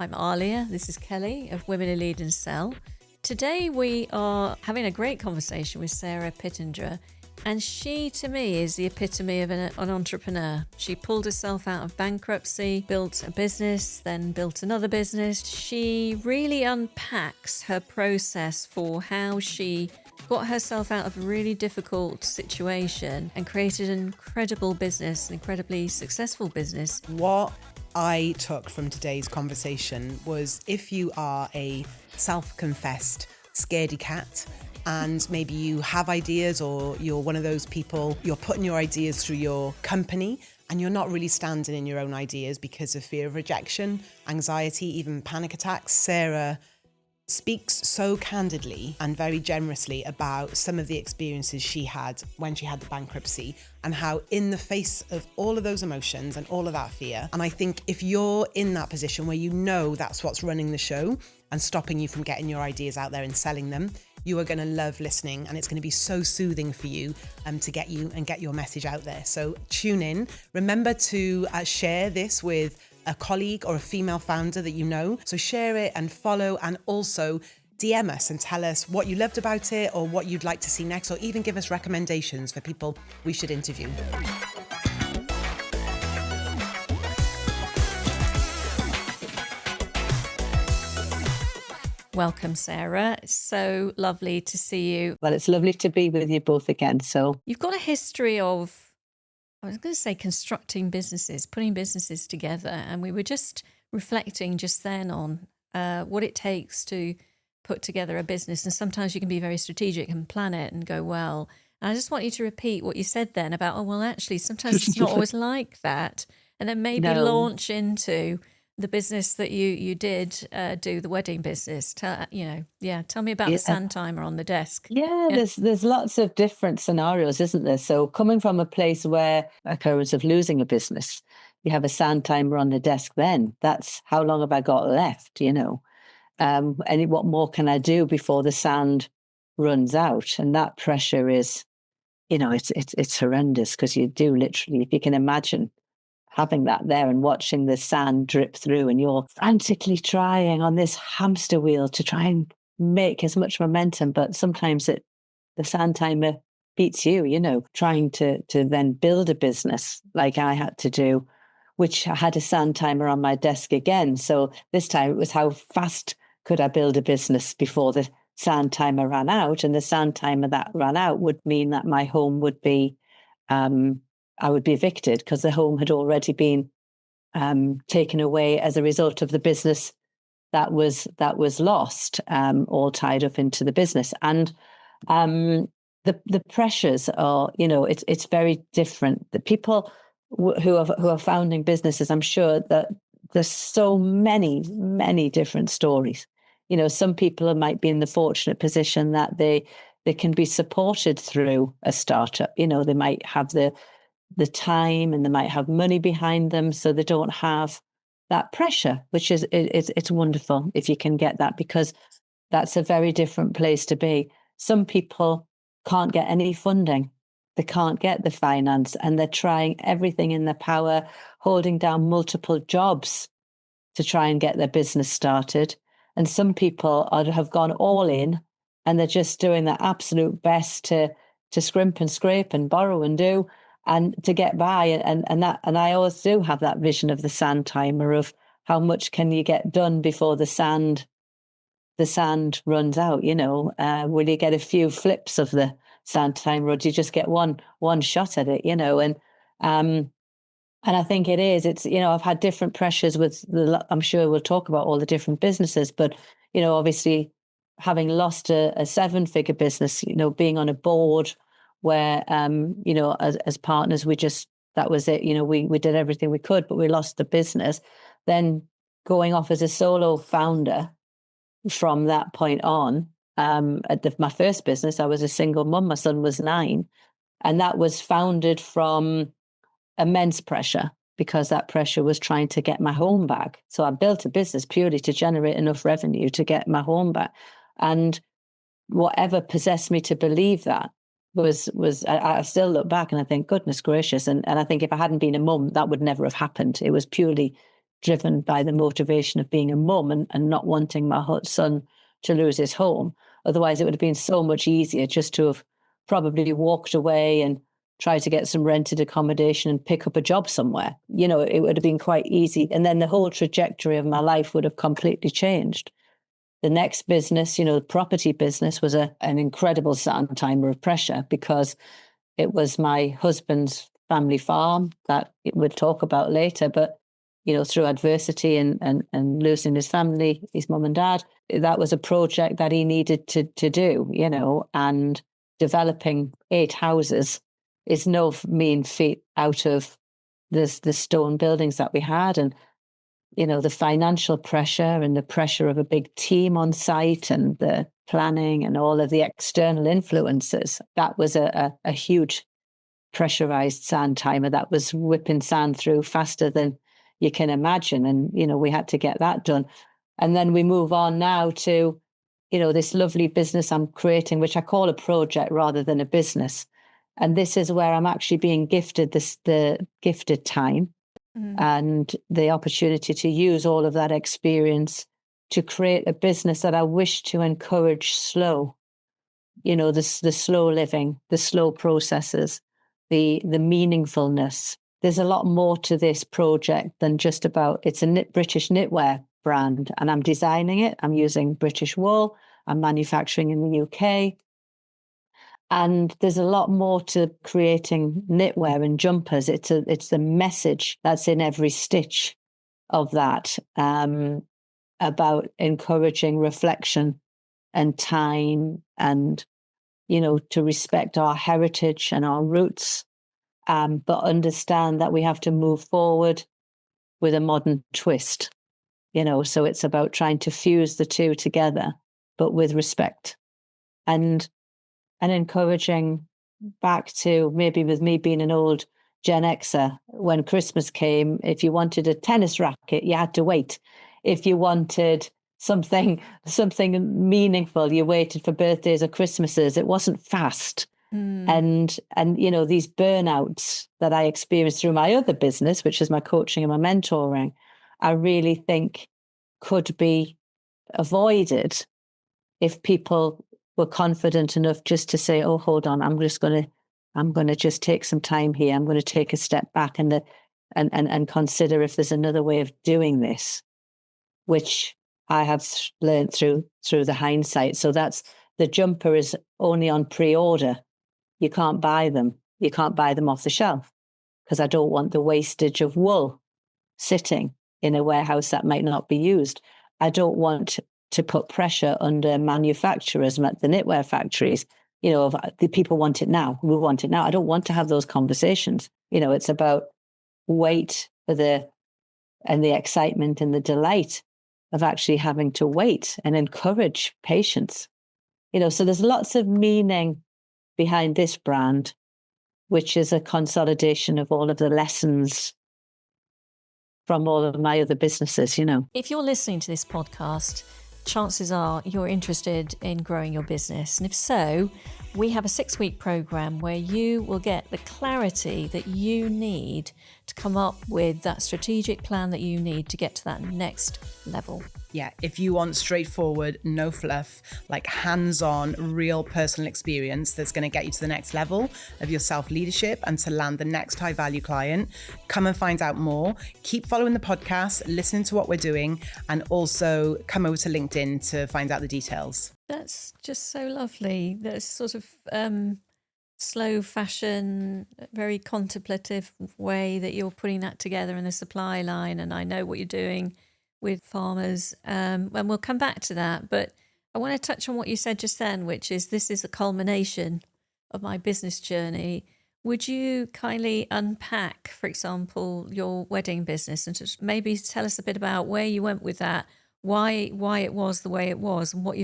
I'm Aliya. This is Kelly of Women Who Lead and Sell. Today we are having a great conversation with Sarah Pittendrigh, and she, to me, is the epitome of an entrepreneur. She pulled herself out of bankruptcy, built a business, then built another business. She really unpacks her process for how she got herself out of a really difficult situation and created an incredible business, an incredibly successful business. What I took from today's conversation was, if you are a self-confessed scaredy cat and maybe you have ideas, or you're one of those people, you're putting your ideas through your company and you're not really standing in your own ideas because of fear of rejection, anxiety, even panic attacks, Sarah speaks so candidly and very generously about some of the experiences she had when she had the bankruptcy, and how in the face of all of those emotions and all of that fear, and I think if you're in that position where you know that's what's running the show and stopping you from getting your ideas out there and selling them, you are going to love listening, and it's going to be so soothing for you to get your message out there. So tune in. Remember to share this with a colleague or a female founder that you know. So share it and follow, and also DM us and tell us what you loved about it or what you'd like to see next, or even give us recommendations for people we should interview. Welcome, Sarah. It's so lovely to see you. Well, it's lovely to be with you both again. So You've got a history of, I was going to say, constructing businesses, putting businesses together. And we were just reflecting just then on what it takes to put together a business. And sometimes you can be very strategic and plan it and go well. And I just want you to repeat what you said then about, actually, sometimes it's not always like that. And then maybe launch into the business that you did do, the wedding business. Tell me about the sand timer on the desk. Yeah, there's lots of different scenarios, isn't there? So coming from a place where occurrence of losing a business, you have a sand timer on the desk. Then that's how long have I got left? And what more can I do before the sand runs out? And that pressure is, it's horrendous, because you do literally, if you can imagine having that there and watching the sand drip through, and you're frantically trying on this hamster wheel to try and make as much momentum, but sometimes the sand timer beats you, trying to then build a business like I had to do, which I had a sand timer on my desk again. So this time it was, how fast could I build a business before the sand timer ran out? And the sand timer that ran out would mean that my home would be I would be evicted, because the home had already been taken away as a result of the business that was lost, all tied up into the business. And the pressures are, it's very different. The people who are founding businesses, I'm sure that there's so many different stories. Some people might be in the fortunate position that they can be supported through a startup. They might have the time, and they might have money behind them, so they don't have that pressure, which is it's wonderful if you can get that, because that's a very different place to be. Some people can't get any funding, they can't get the finance, and they're trying everything in their power, holding down multiple jobs to try and get their business started. And some people have gone all in, and they're just doing their absolute best to scrimp and scrape and borrow and do, and to get by. And I always do have that vision of the sand timer, of how much can you get done before the sand runs out. Will you get a few flips of the sand timer, or do you just get one shot at it? And I think it's I've had different pressures with I'm sure we'll talk about all the different businesses, but obviously having lost a 7-figure business, being on a board where, as partners, that was it. We did everything we could, but we lost the business. Then going off as a solo founder from that point on, at my first business, I was a single mum. My son was 9. And that was founded from immense pressure, because that pressure was trying to get my home back. So I built a business purely to generate enough revenue to get my home back. And whatever possessed me to believe that was I still look back and I think, goodness gracious. And I think if I hadn't been a mum, that would never have happened. It was purely driven by the motivation of being a mum and not wanting my son to lose his home. Otherwise, it would have been so much easier just to have probably walked away and tried to get some rented accommodation and pick up a job somewhere. It would have been quite easy. And then the whole trajectory of my life would have completely changed. The next business, the property business, was an incredible timer of pressure because it was my husband's family farm that we'll talk about later. But, through adversity and losing his family, his mum and dad, that was a project that he needed to do, and developing 8 houses is no mean feat out of the stone buildings that we had. And the financial pressure and the pressure of a big team on site and the planning and all of the external influences, that was a huge pressurized sand timer that was whipping sand through faster than you can imagine. And, we had to get that done. And then we move on now to, this lovely business I'm creating, which I call a project rather than a business. And this is where I'm actually being gifted the gifted time and the opportunity to use all of that experience to create a business that I wish to encourage slow, the slow living, the slow processes, the meaningfulness. There's a lot more to this project than just about, it's a British knitwear brand, and I'm designing it. I'm using British wool. I'm manufacturing in the UK. And there's a lot more to creating knitwear and jumpers. It's the message that's in every stitch of that, about encouraging reflection and time and, to respect our heritage and our roots, but understand that we have to move forward with a modern twist, so it's about trying to fuse the two together, but with respect and encouraging back to maybe with me being an old Gen Xer, when Christmas came, if you wanted a tennis racket, you had to wait. If you wanted something meaningful, you waited for birthdays or Christmases. It wasn't fast. And these burnouts that I experienced through my other business, which is my coaching and my mentoring, I really think could be avoided if people were confident enough just to say, oh, hold on, I'm going to just take some time here. I'm going to take a step back and consider if there's another way of doing this, which I have learned through the hindsight. So that's, the jumper is only on pre-order. You can't buy them. You can't buy them off the shelf because I don't want the wastage of wool sitting in a warehouse that might not be used. I don't want to put pressure under manufacturers, the knitwear factories, the people want it now. We want it now. I don't want to have those conversations. It's about wait for the excitement and the delight of actually having to wait and encourage patience. So there's lots of meaning behind this brand, which is a consolidation of all of the lessons from all of my other businesses, If you're listening to this podcast, chances are you're interested in growing your business. And if so, we have a 6-week program where you will get the clarity that you need to come up with that strategic plan that you need to get to that next level. Yeah, if you want straightforward, no fluff, like hands-on, real personal experience that's going to get you to the next level of your self-leadership and to land the next high-value client, come and find out more. Keep following the podcast, listen to what we're doing, and also come over to LinkedIn to find out the details. That's just so lovely. That's sort of slow fashion, very contemplative way that you're putting that together in the supply line. And I know what you're doing with farmers, and we'll come back to that. But I want to touch on what you said just then, which is this is a culmination of my business journey. Would you kindly unpack, for example, your wedding business and just maybe tell us a bit about where you went with that, why it was the way it was, and what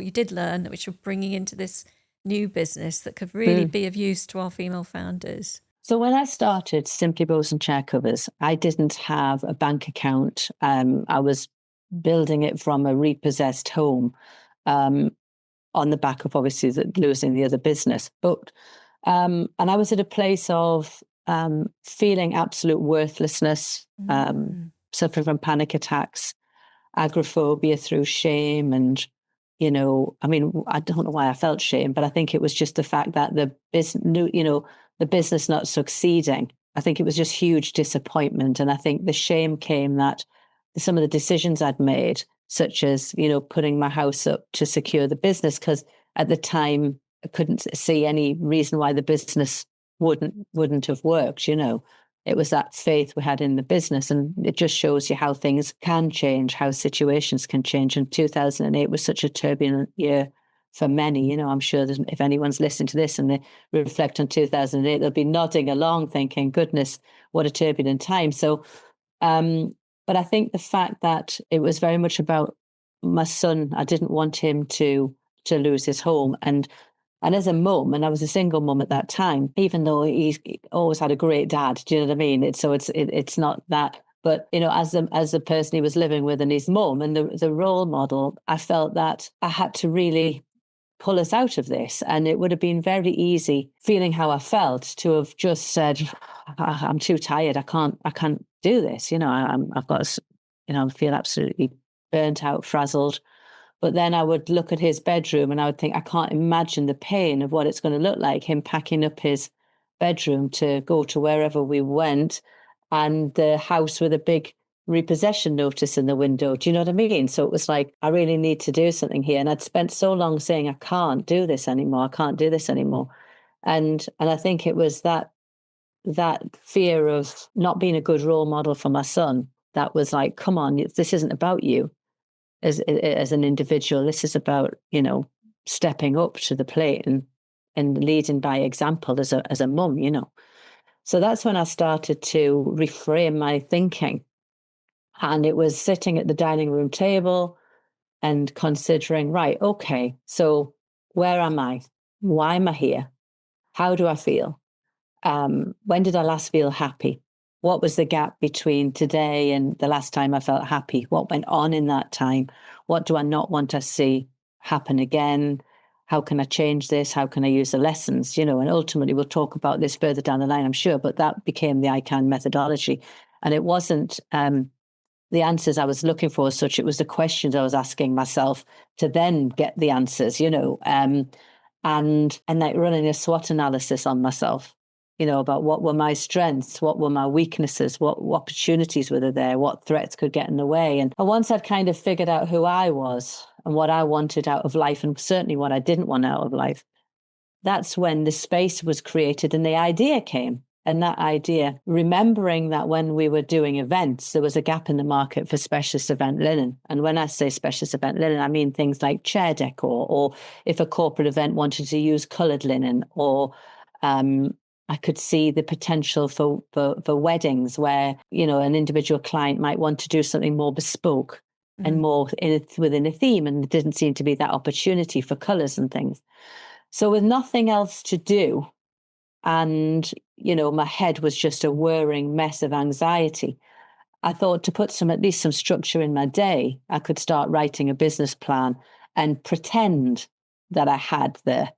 you did learn, which you're bringing into this new business that could really be of use to our female founders? So when I started Simply Bows and Chair Covers, I didn't have a bank account. I was building it from a repossessed home on the back of obviously losing the other business. But and I was at a place of feeling absolute worthlessness, suffering from panic attacks, agoraphobia through shame. And, you know, I mean, I don't know why I felt shame, but I think it was just the fact that the business not succeeding. I think it was just huge disappointment. And I think the shame came that some of the decisions I'd made, such as, you know, putting my house up to secure the business, because at the time I couldn't see any reason why the business wouldn't have worked, you know. It was that faith we had in the business, and it just shows you how things can change, how situations can change. And 2008 was such a turbulent year for many. You know, I'm sure if anyone's listening to this and they reflect on 2008, they'll be nodding along thinking, goodness, what a turbulent time. So, but I think the fact that it was very much about my son, I didn't want him to lose his home. And as a mum, and I was a single mum at that time, even though he always had a great dad, do you know what I mean? It's not that. But, you know, as the person he was living with and his mum and the role model, I felt that I had to really pull us out of this. And it would have been very easy, feeling how I felt, to have just said, I'm too tired. I can't do this. You know, I've got, you know, I feel absolutely burnt out, frazzled. But then I would look at his bedroom and I would think, I can't imagine the pain of what it's going to look like, him packing up his bedroom to go to wherever we went, and the house with a big repossession notice in the window. Do you know what I mean? So it was like, I really need to do something here. And I'd spent so long saying, I can't do this anymore. I can't do this anymore. And I think it was that fear of not being a good role model for my son that was like, come on, this isn't about you as an individual. This is about, you know, stepping up to the plate and leading by example as a mum, you know. So that's when I started to reframe my thinking. And it was sitting at the dining room table and considering, right, okay, so where am I? Why am I here? How do I feel? When did I last feel happy? What was the gap between today and the last time I felt happy? What went on in that time? What do I not want to see happen again? How can I change this? How can I use the lessons? You know, and ultimately we'll talk about this further down the line, I'm sure, but that became the ICANN methodology. And it wasn't the answers I was looking for as such, it was the questions I was asking myself to then get the answers, you know, and like running a SWOT analysis on myself, you know, about what were my strengths, what were my weaknesses, what opportunities were there, what threats could get in the way. And once I'd kind of figured out who I was and what I wanted out of life, and certainly what I didn't want out of life, that's when the space was created and the idea came. And that idea, remembering that when we were doing events, there was a gap in the market for specialist event linen. And when I say specialist event linen, I mean things like chair decor, or if a corporate event wanted to use coloured linen, or I could see the potential for weddings where, you know, an individual client might want to do something more bespoke and more within a theme. And there didn't seem to be that opportunity for colours and things. So with nothing else to do, and, you know, my head was just a whirring mess of anxiety, I thought to put at least some structure in my day, I could start writing a business plan and pretend that I had the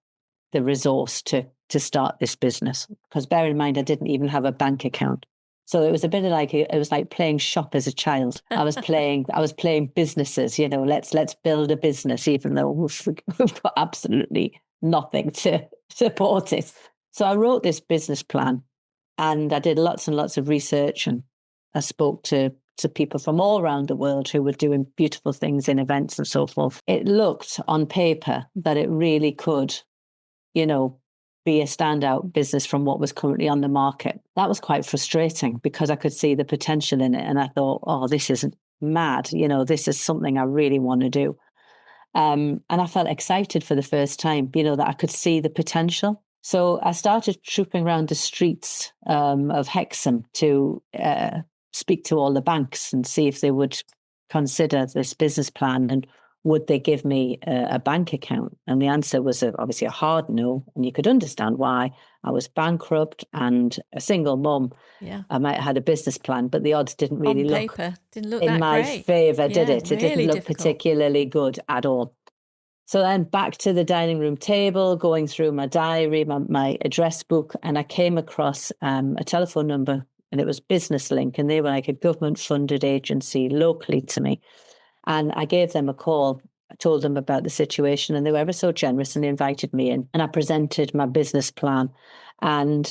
resource to start this business. Because bear in mind, I didn't even have a bank account. So it was a bit of like, it was like playing shop as a child. I was playing businesses, you know, let's build a business, even though we've got absolutely nothing to support it. So I wrote this business plan and I did lots and lots of research, and I spoke to people from all around the world who were doing beautiful things in events and so forth. It looked on paper that it really could, you know, be a standout business from what was currently on the market. That was quite frustrating because I could see the potential in it. And I thought, oh, this isn't mad. You know, this is something I really want to do. And I felt excited for the first time, you know, that I could see the potential. So I started trooping around the streets of Hexham to speak to all the banks and see if they would consider this business plan and would they give me a bank account. And the answer was obviously a hard no. And you could understand why. I was bankrupt and a single mum. Yeah. I might have had a business plan, but the odds didn't really look in my favour, did it? It didn't look particularly good at all. So then back to the dining room table, going through my diary, my address book, and I came across a telephone number and it was Business Link, and they were like a government-funded agency locally to me. And I gave them a call. I told them about the situation, and they were ever so generous, and they invited me in. And I presented my business plan, and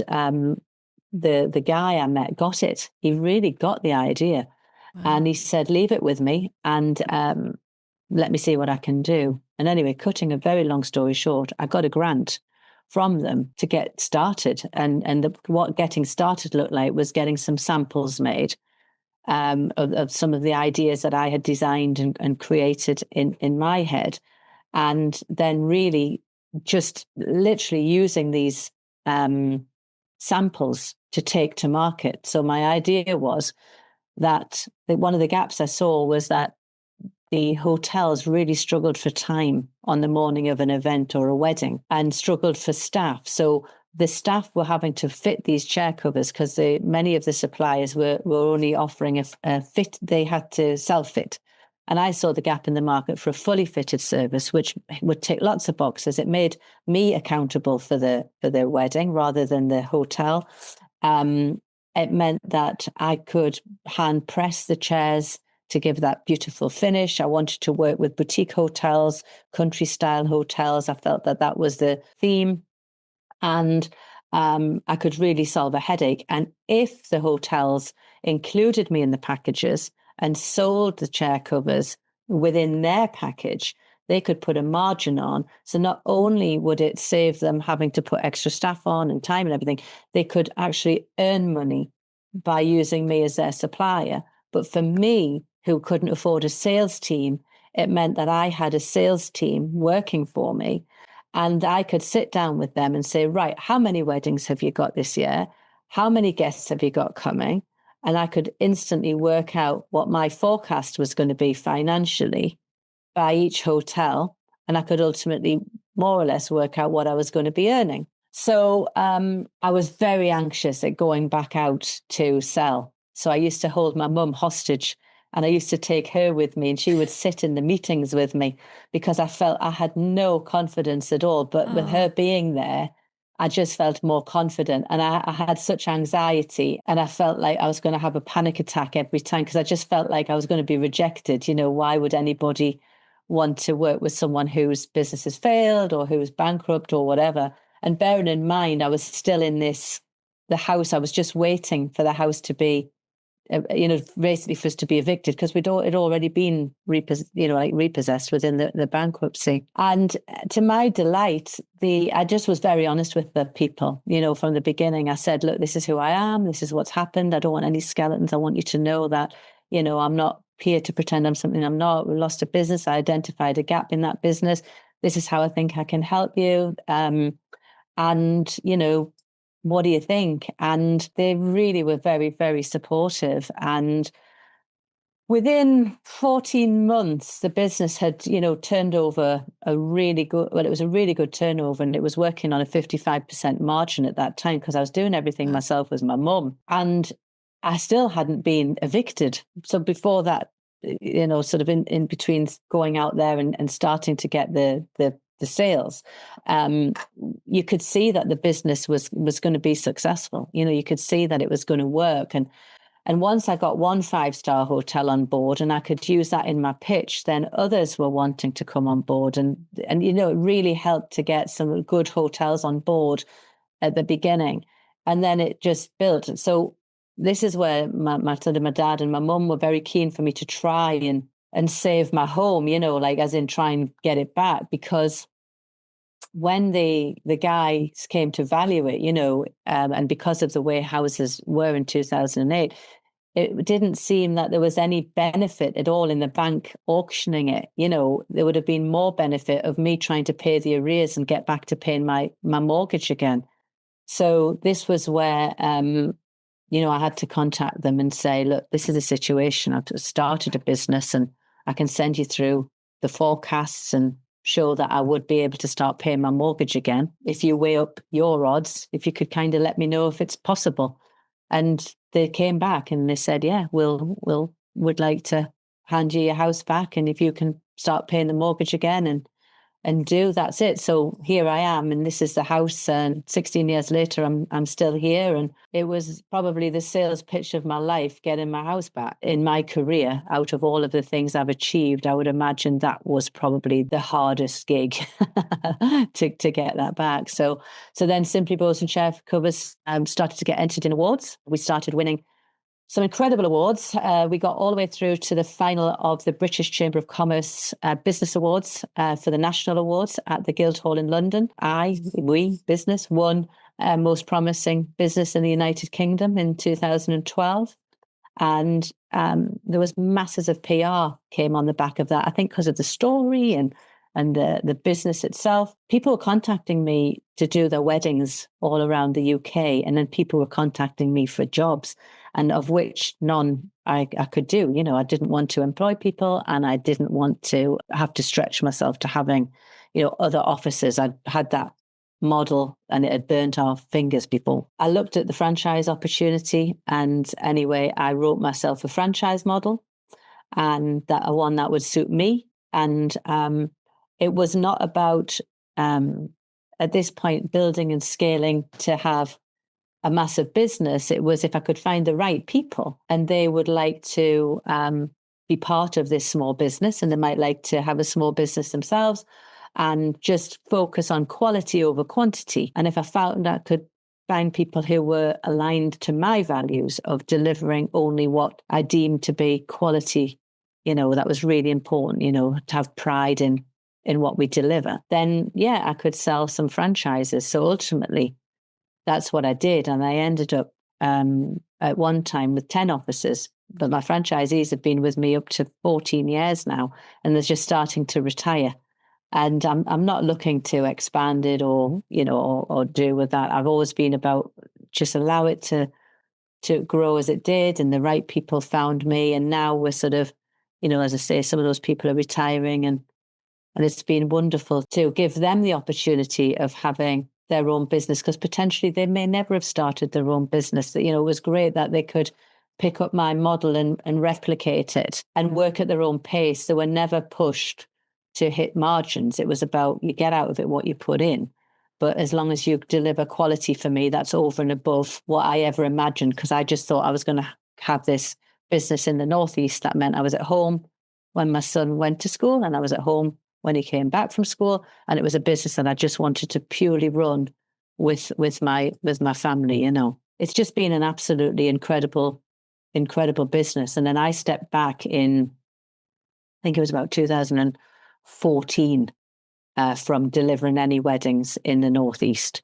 the guy I met got it. He really got the idea, and he said, "Leave it with me, and let me see what I can do." And anyway, cutting a very long story short, I got a grant from them to get started. And what getting started looked like was getting some samples made of some of the ideas that I had designed and created in my head. And then really just literally using these samples to take to market. So my idea was that one of the gaps I saw was that the hotels really struggled for time on the morning of an event or a wedding and struggled for staff. So the staff were having to fit these chair covers because many of the suppliers were only offering a fit. They had to self-fit. And I saw the gap in the market for a fully fitted service, which would tick lots of boxes. It made me accountable for the wedding rather than the hotel. It meant that I could hand press the chairs to give that beautiful finish. I wanted to work with boutique hotels, country style hotels. I felt that that was the theme. And I could really solve a headache. And if the hotels included me in the packages and sold the chair covers within their package, they could put a margin on. So not only would it save them having to put extra staff on and time and everything, they could actually earn money by using me as their supplier. But for me, who couldn't afford a sales team, it meant that I had a sales team working for me. And I could sit down with them and say, right, how many weddings have you got this year? How many guests have you got coming? And I could instantly work out what my forecast was going to be financially by each hotel. And I could ultimately more or less work out what I was going to be earning. So I was very anxious at going back out to sell. So I used to hold my mum hostage, and I used to take her with me, and she would sit in the meetings with me because I felt I had no confidence at all. But with her being there, I just felt more confident. And I had such anxiety, and I felt like I was going to have a panic attack every time because I just felt like I was going to be rejected. You know, why would anybody want to work with someone whose business has failed or who's bankrupt or whatever? And bearing in mind, I was still in the house. I was just waiting for the house to be basically for us to be evicted because it already been repossessed within the bankruptcy. And to my delight, I just was very honest with the people, from the beginning. I said, look, this is who I am. This is what's happened. I don't want any skeletons. I want you to know that, I'm not here to pretend I'm something I'm not. We lost a business. I identified a gap in that business. This is how I think I can help you. What do you think? And they really were very, very supportive. And within 14 months, the business had, turned over it was a really good turnover, and it was working on a 55% margin at that time because I was doing everything myself with my mum. And I still hadn't been evicted. So before that, sort of in between going out there and starting to get the sales, you could see that the business was going to be successful. You could see that it was going to work. And once I got one 5-star hotel on board and I could use that in my pitch, then others were wanting to come on board. And it really helped to get some good hotels on board at the beginning. And then it just built. So this is where my dad and my mum were very keen for me to try and save my home, as in try and get it back, because when the guys came to value it, and because of the way houses were in 2008, it didn't seem that there was any benefit at all in the bank auctioning it. There would have been more benefit of me trying to pay the arrears and get back to paying my mortgage again. So this was where, I had to contact them and say, look, this is the situation. I've started a business and I can send you through the forecasts and show that I would be able to start paying my mortgage again. If you weigh up your odds, if you could kind of let me know if it's possible. And they came back and they said, yeah, would like to hand you your house back. And if you can start paying the mortgage again. And and do. That's it. So here I am, and this is the house. And 16 years later, I'm still here. And it was probably the sales pitch of my life, getting my house back. In my career, out of all of the things I've achieved, I would imagine that was probably the hardest gig to get that back. So then Simply Bows and Chef covers started to get entered in awards. We started winning some incredible awards. We got all the way through to the final of the British Chamber of Commerce Business Awards for the National Awards at the Guildhall in London. We, business, won Most Promising Business in the United Kingdom in 2012. And there was masses of PR came on the back of that, I think because of the story and the business itself. People were contacting me to do their weddings all around the UK. And then people were contacting me for jobs, and of which none I could do. You know, I didn't want to employ people, and I didn't want to have to stretch myself to having, you know, other offices. I'd had that model and it had burnt our fingers before. I looked at the franchise opportunity, and anyway, I wrote myself a franchise model, and that one that would suit me. And it was not about, at this point, building and scaling to have a massive business. It was if I could find the right people and they would like to be part of this small business, and they might like to have a small business themselves and just focus on quality over quantity. And if I found I could find people who were aligned to my values of delivering only what I deemed to be quality, you know, that was really important, you know, to have pride in what we deliver, then yeah, I could sell some franchises. So ultimately, that's what I did. And I ended up at one time with 10 offices, but my franchisees have been with me up to 14 years now, and they're just starting to retire. And I'm not looking to expand it or, you know, or do with that. I've always been about just allow it to grow as it did, and the right people found me. And now we're sort of, you know, as I say, some of those people are retiring, and it's been wonderful to give them the opportunity of having their own business, because potentially they may never have started their own business. That, you know, it was great that they could pick up my model and replicate it and work at their own pace. They were never pushed to hit margins. It was about you get out of it what you put in. But as long as you deliver quality for me, that's over and above what I ever imagined, because I just thought I was going to have this business in the Northeast. That meant I was at home when my son went to school, and I was at home when he came back from school, and it was a business that I just wanted to purely run with my family. You know, it's just been an absolutely incredible business. And then I stepped back in, I think it was about 2014, from delivering any weddings in the Northeast.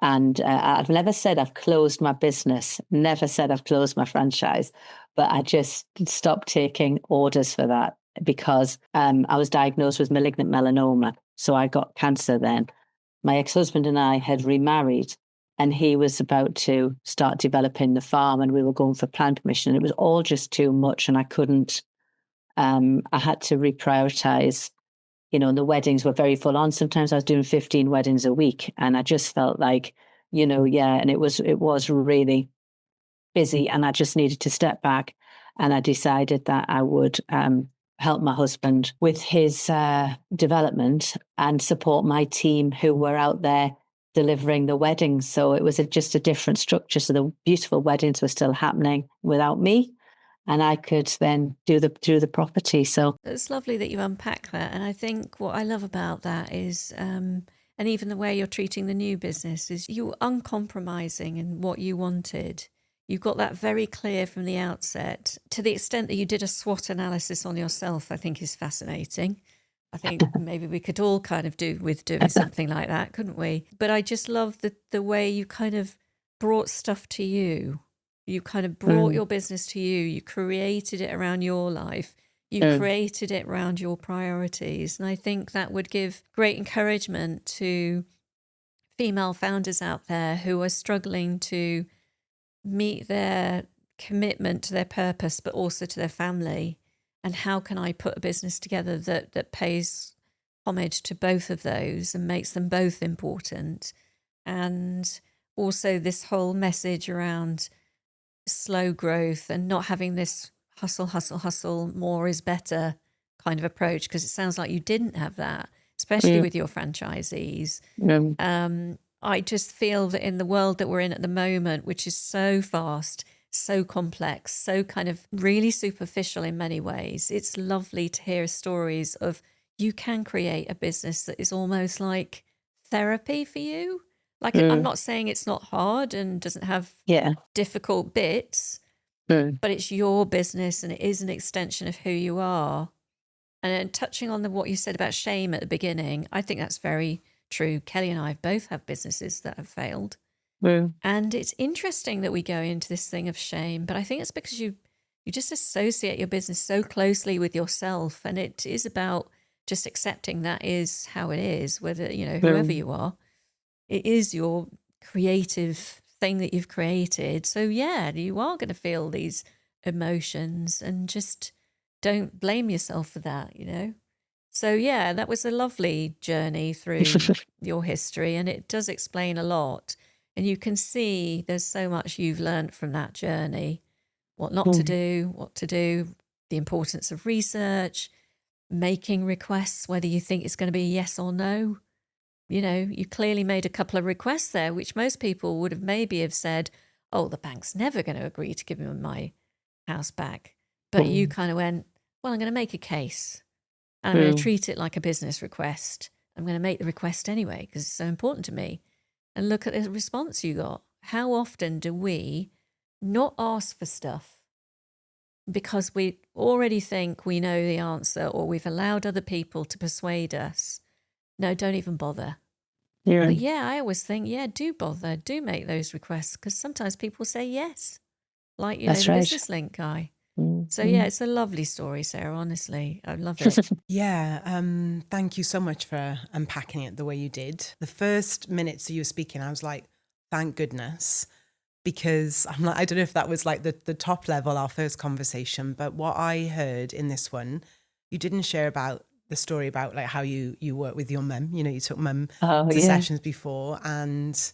And I've never said I've closed my business, never said I've closed my franchise, but I just stopped taking orders for that because I was diagnosed with malignant melanoma. So I got cancer then. My ex-husband and I had remarried, and he was about to start developing the farm, and we were going for plan permission. It was all just too much, and I couldn't, I had to reprioritize. You know, and the weddings were very full on. Sometimes I was doing 15 weddings a week, and I just felt like, you know, yeah, and it was really busy, and I just needed to step back. And I decided that I would help my husband with his development and support my team who were out there delivering the weddings. So it was just a different structure. So the beautiful weddings were still happening without me, and I could then do the property. So it's lovely that you unpack that. And I think what I love about that is, and even the way you're treating the new business, is you're uncompromising in what you wanted. You got that very clear from the outset. To the extent that you did a SWOT analysis on yourself, I think is fascinating. I think maybe we could all kind of do with doing something like that, couldn't we? But I just love the way you kind of brought stuff to you. You kind of brought your business to you. You created it around your life. You created it around your priorities. And I think that would give great encouragement to female founders out there who are struggling to meet their commitment to their purpose, but also to their family. And how can I put a business together that pays homage to both of those and makes them both important? And also this whole message around slow growth and not having this hustle, more is better kind of approach, because it sounds like you didn't have that. It's especially with your franchisees. I just feel that in the world that we're in at the moment, which is so fast, so complex, so kind of really superficial in many ways, it's lovely to hear stories of you can create a business that is almost like therapy for you. Like, I'm not saying it's not hard and doesn't have difficult bits, but it's your business and it is an extension of who you are. And then touching on what you said about shame at the beginning, I think that's very true. Kelly and I both have businesses that have failed. And it's interesting that we go into this thing of shame, but I think it's because you just associate your business so closely with yourself. And it is about just accepting that is how it is, whether, whoever you are, it is your creative thing that you've created. So yeah, you are going to feel these emotions and just don't blame yourself for that, So yeah, that was a lovely journey through your history, and it does explain a lot. And you can see there's so much you've learned from that journey, what not to do, what to do, the importance of research, making requests, whether you think it's going to be a yes or no. You clearly made a couple of requests there, which most people would have maybe have said, oh, the bank's never going to agree to give me my house back. But you kind of went, well, I'm going to make a case. And I'm going to treat it like a business request. I'm going to make the request anyway because it's so important to me. And look at the response you got. How often do we not ask for stuff because we already think we know the answer, or we've allowed other people to persuade us? No, don't even bother. But yeah, I always think, do bother, do make those requests, because sometimes people say yes, like, the Business Link guy. So yeah, it's a lovely story, Sarah, honestly. I love it. Thank you so much for unpacking it the way you did. The first minutes you were speaking, I was like, thank goodness, because I'm like, I don't know if that was like the top level, our first conversation, but what I heard in this one, you didn't share about the story about like how you work with your mum, you took mum to sessions before, and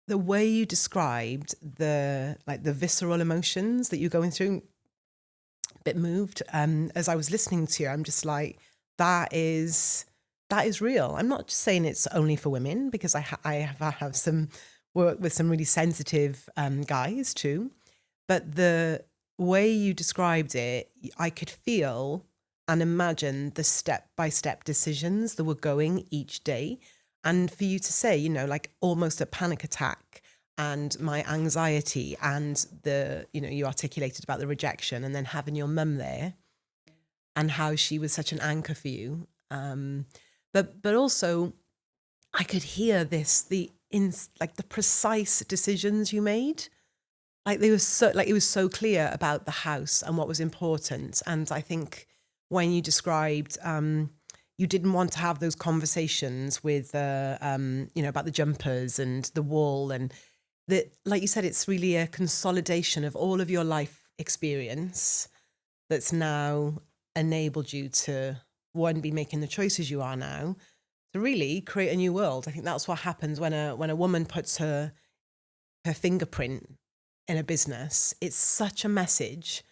the way you described the visceral emotions that you're going through, a bit moved. As I was listening to you, I'm just like, that is real. I'm not just saying it's only for women, because I have some work with some really sensitive guys too. But the way you described it, I could feel and imagine the step-by-step decisions that were going each day. And for you to say, like almost a panic attack, and my anxiety, and you articulated about the rejection, and then having your mum there and how she was such an anchor for you. But also I could hear the precise decisions you made. Like it was so clear about the house and what was important. And I think when you described, you didn't want to have those conversations with, about the jumpers and the wall, and that, like you said, it's really a consolidation of all of your life experience that's now enabled you to, one, be making the choices you are now, to really create a new world. I think that's what happens when a woman puts her fingerprint in a business. It's such a message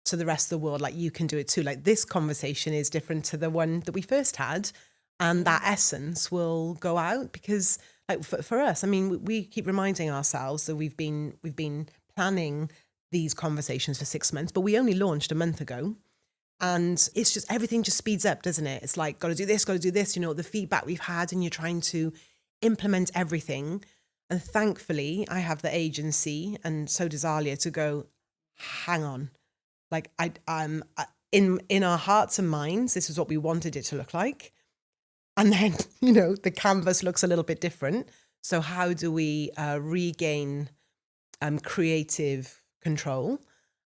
to the rest of the world, like, you can do it too. Like, this conversation is different to the one that we first had, and that essence will go out, because like for us, I mean, we keep reminding ourselves that we've been planning these conversations for 6 months, but we only launched a month ago. And it's just, everything just speeds up, doesn't it? It's like, got to do this, the feedback we've had, and you're trying to implement everything. And thankfully, I have the agency, and so does Aliya, to go, hang on. Like, in our hearts and minds, this is what we wanted it to look like. And then, the canvas looks a little bit different. So how do we regain creative control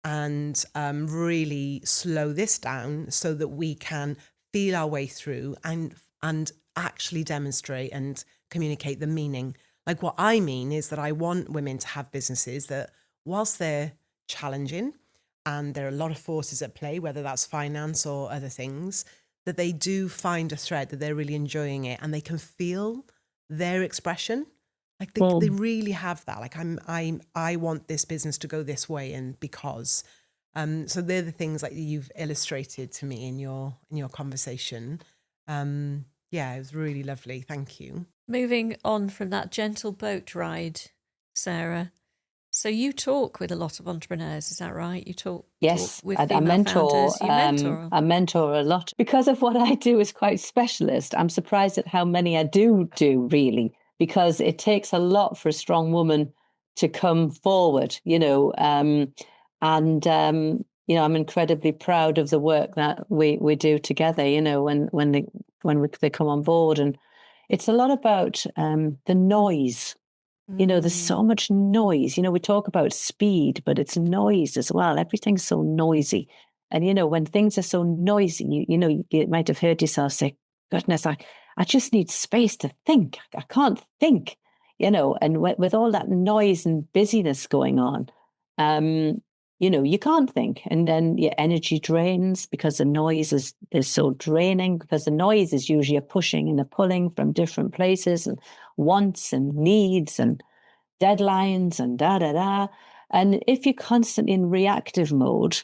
and really slow this down so that we can feel our way through and actually demonstrate and communicate the meaning? Like, what I mean is that I want women to have businesses that, whilst they're challenging and there are a lot of forces at play, whether that's finance or other things, that they do find a thread, that they're really enjoying it, and they can feel their expression. Like they really have that. Like, I want this business to go this way, and because. So they're the things that you've illustrated to me in your conversation. Yeah, it was really lovely. Thank you. Moving on from that gentle boat ride, Sarah. So you talk with a lot of entrepreneurs, is that right? You talk Yes, with I female mentor. founders. You mentor. I mentor a lot because of what I do is quite specialist. I'm surprised at how many I do really, because it takes a lot for a strong woman to come forward. I'm incredibly proud of the work that we do together. When they come on board, and it's a lot about the noise. There's so much noise. We talk about speed, but it's noise as well. Everything's so noisy. And, when things are so noisy, you might have heard yourself say, goodness, I just need space to think. I can't think, and with all that noise and busyness going on, you can't think. And then your energy drains because the noise is so draining, because the noise is usually a pushing and a pulling from different places and wants and needs and deadlines and da. And if you're constantly in reactive mode,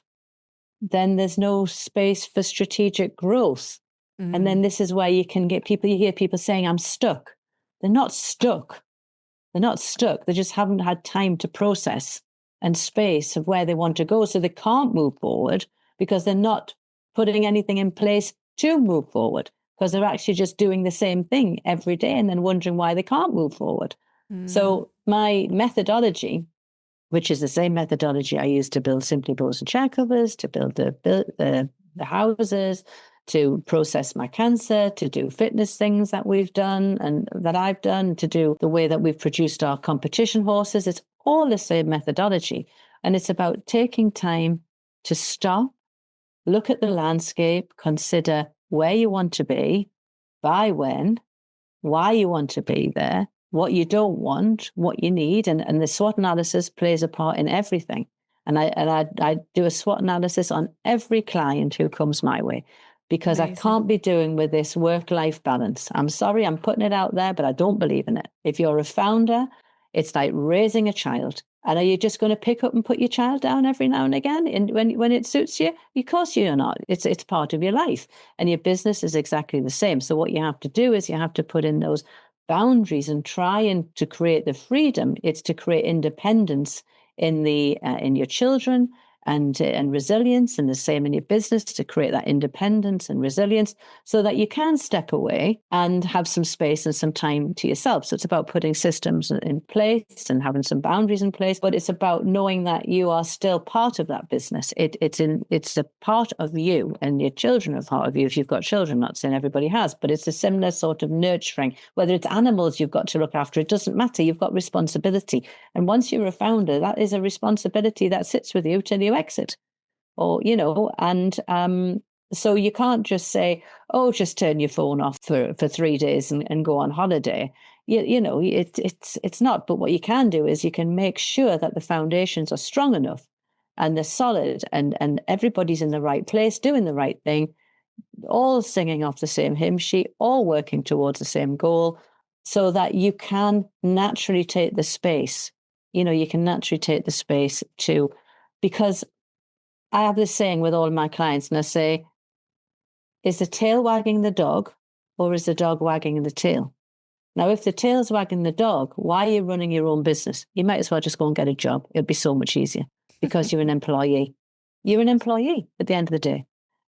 then there's no space for strategic growth. And then this is where you hear people saying, I'm stuck. They're not stuck. They're not stuck. They just haven't had time to process and space of where they want to go. So they can't move forward because they're not putting anything in place to move forward, because they're actually just doing the same thing every day and then wondering why they can't move forward. So my methodology, which is the same methodology I use to build Simply Bows and chair covers, to build the houses, to process my cancer, to do fitness things that we've done and that I've done, to do the way that we've produced our competition horses. It's all the same methodology. And it's about taking time to stop, look at the landscape, consider where you want to be, by when, why you want to be there, what you don't want, what you need. And the SWOT analysis plays a part in everything. And I do a SWOT analysis on every client who comes my way, because Amazing. I can't be doing with this work-life balance. I'm sorry, I'm putting it out there, but I don't believe in it. If you're a founder, it's like raising a child. And are you just going to pick up and put your child down every now and again? And when it suits you? Of course you're not. It's part of your life. And your business is exactly the same. So what you have to do is you have to put in those boundaries and try and to create the freedom. It's to create independence in your children and resilience, and the same in your business, to create that independence and resilience so that you can step away and have some space and some time to yourself. So it's about putting systems in place and having some boundaries in place, but it's about knowing that you are still part of that business. It's a part of you, and your children are part of you if you've got children. I'm not saying everybody has, but it's a similar sort of nurturing. Whether it's animals you've got to look after, it doesn't matter. You've got responsibility. And once you're a founder, that is a responsibility that sits with you till you exit, or so you can't just say, oh, just turn your phone off for 3 days and go on holiday. It's not. But what you can do is you can make sure that the foundations are strong enough and they're solid, and everybody's in the right place doing the right thing, all singing off the same hymn sheet, all working towards the same goal, so that you can naturally take the space. You can naturally take the space to, because I have this saying with all my clients, and I say, is the tail wagging the dog, or is the dog wagging the tail? Now, if the tail's wagging the dog, why are you running your own business? You might as well just go and get a job. It'd be so much easier, because you're an employee. You're an employee at the end of the day.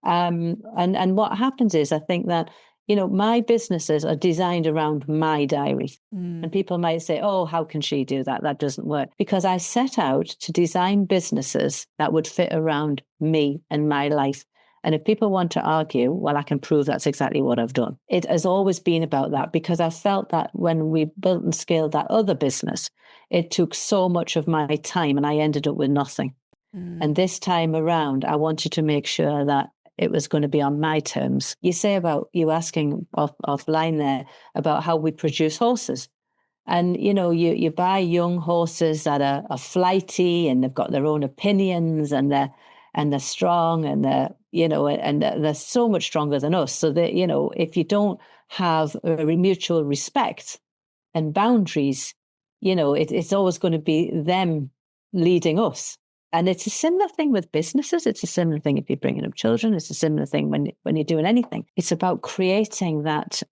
And what happens is, I think that, my businesses are designed around my diary. And people might say, oh, how can she do that? That doesn't work. Because I set out to design businesses that would fit around me and my life. And if people want to argue, well, I can prove that's exactly what I've done. It has always been about that, because I felt that when we built and scaled that other business, it took so much of my time and I ended up with nothing. And this time around, I wanted to make sure that it was going to be on my terms. You say about you asking offline there about how we produce horses. And, you buy young horses that are flighty and they've got their own opinions, and they're strong, and they're so much stronger than us. So that, if you don't have a mutual respect and boundaries, it's always going to be them leading us. And it's a similar thing with businesses. It's a similar thing if you're bringing up children. It's a similar thing when you're doing anything. It's about creating that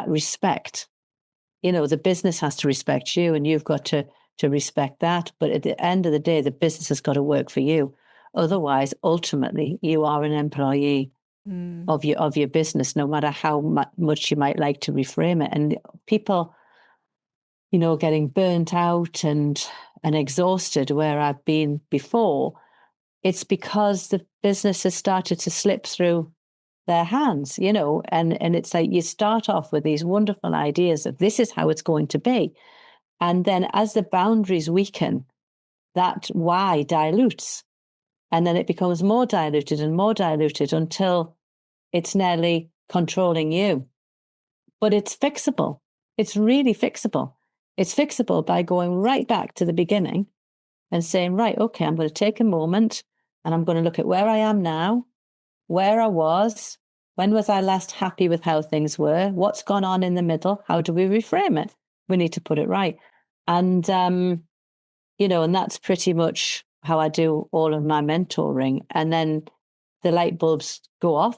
respect. The business has to respect you, and you've got to respect that. But at the end of the day, the business has got to work for you. Otherwise, ultimately, you are an employee of your business, no matter how much you might like to reframe it. And people, getting burnt out and exhausted where I've been before, it's because the business has started to slip through their hands, and it's like you start off with these wonderful ideas of this is how it's going to be. And then as the boundaries weaken, that why dilutes. And then it becomes more diluted until it's nearly controlling you. But it's fixable. It's really fixable. It's fixable by going right back to the beginning and saying, right, okay, I'm going to take a moment and I'm going to look at where I am now, where I was, when was I last happy with how things were, what's gone on in the middle, how do we reframe it? We need to put it right. And, and that's pretty much how I do all of my mentoring. And then the light bulbs go off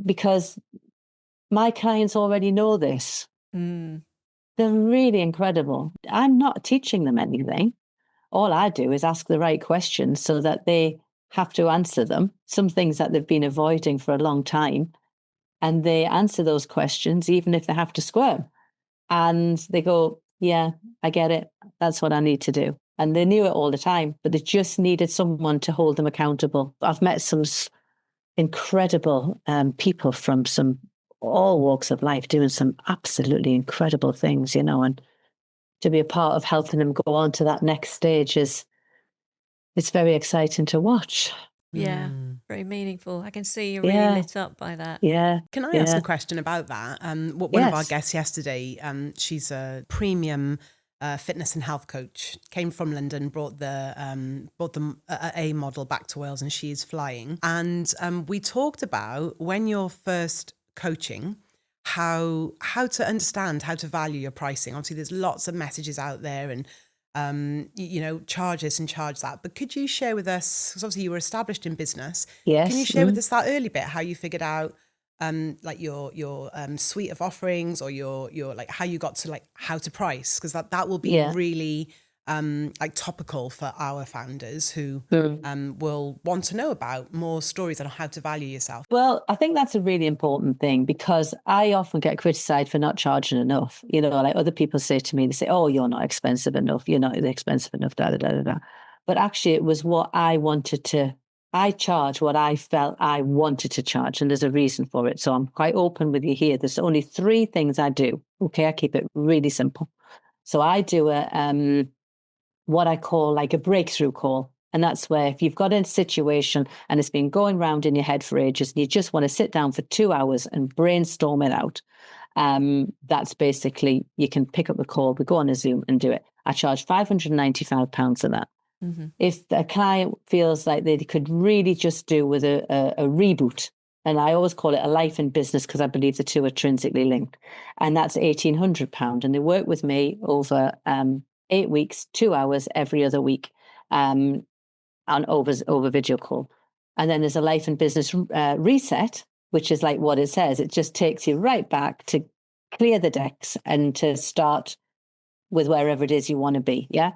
because my clients already know this. They're really incredible. I'm not teaching them anything. All I do is ask the right questions so that they have to answer them, some things that they've been avoiding for a long time. And they answer those questions, even if they have to squirm. And they go, yeah, I get it. That's what I need to do. And they knew it all the time, but they just needed someone to hold them accountable. I've met some incredible people from all walks of life doing some absolutely incredible things, and to be a part of helping them go on to that next stage it's very exciting to watch. Yeah, very meaningful. I can see you're really lit up by that. Yeah. Can I ask a question about that? One of our guests yesterday, she's a premium fitness and health coach, came from London, brought the A model back to Wales, and she's flying. And we talked about when you're first coaching, how to understand, how to value your pricing. Obviously, there's lots of messages out there and charge this and charge that. But could you share with us, because obviously you were established in business. Yes. Can you share with us that early bit, how you figured out like your suite of offerings, or your like how you got to like how to price? Because that will be really like topical for our founders who will want to know about more stories on how to value yourself. Well, I think that's a really important thing, because I often get criticized for not charging enough. Like other people say to me, they say, oh, you're not expensive enough. You're not expensive enough, da, da, da, da, da. But actually it was what I charge what I felt I wanted to charge. And there's a reason for it. So I'm quite open with you here. There's only 3 things I do. Okay. I keep it really simple. So I do what I call like a breakthrough call. And that's where if you've got a situation and it's been going round in your head for ages and you just want to sit down for 2 hours and brainstorm it out, that's basically, you can pick up a call, we go on a Zoom and do it. I charge £595 for that. Mm-hmm. If a client feels like they could really just do with a reboot, and I always call it a life and business because I believe the two are intrinsically linked, and that's £1,800. And they work with me over 8 weeks, 2 hours every other week, on over video call. And then there's a life and business reset, which is like what it says. It just takes you right back to clear the decks and to start with wherever it is you want to be. Yeah.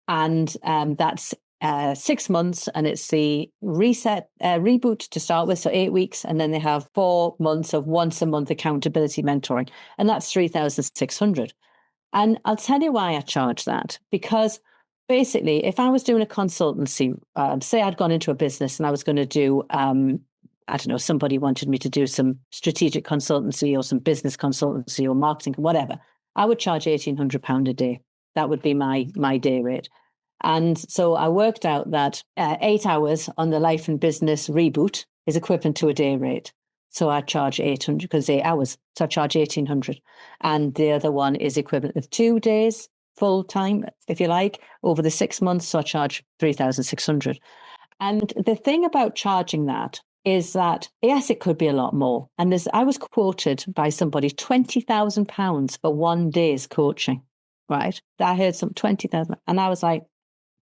And that's 6 months, and it's the reset reboot to start with. So 8 weeks. And then they have 4 months of once a month accountability mentoring. And that's 3,600. And I'll tell you why I charge that, because basically, if I was doing a consultancy, say I'd gone into a business and I was going to do, I don't know, somebody wanted me to do some strategic consultancy or some business consultancy or marketing, whatever, I would charge £1,800 a day. That would be my day rate. And so I worked out that 8 hours on the life and business reboot is equivalent to a day rate. So I charge 800 because 8 hours. So I charge 1,800. And the other one is equivalent of 2 days full time, if you like, over the 6 months. So I charge 3,600. And the thing about charging that is that, yes, it could be a lot more. And I was quoted by somebody £20,000 for 1 day's coaching, right? I heard some 20,000. And I was like,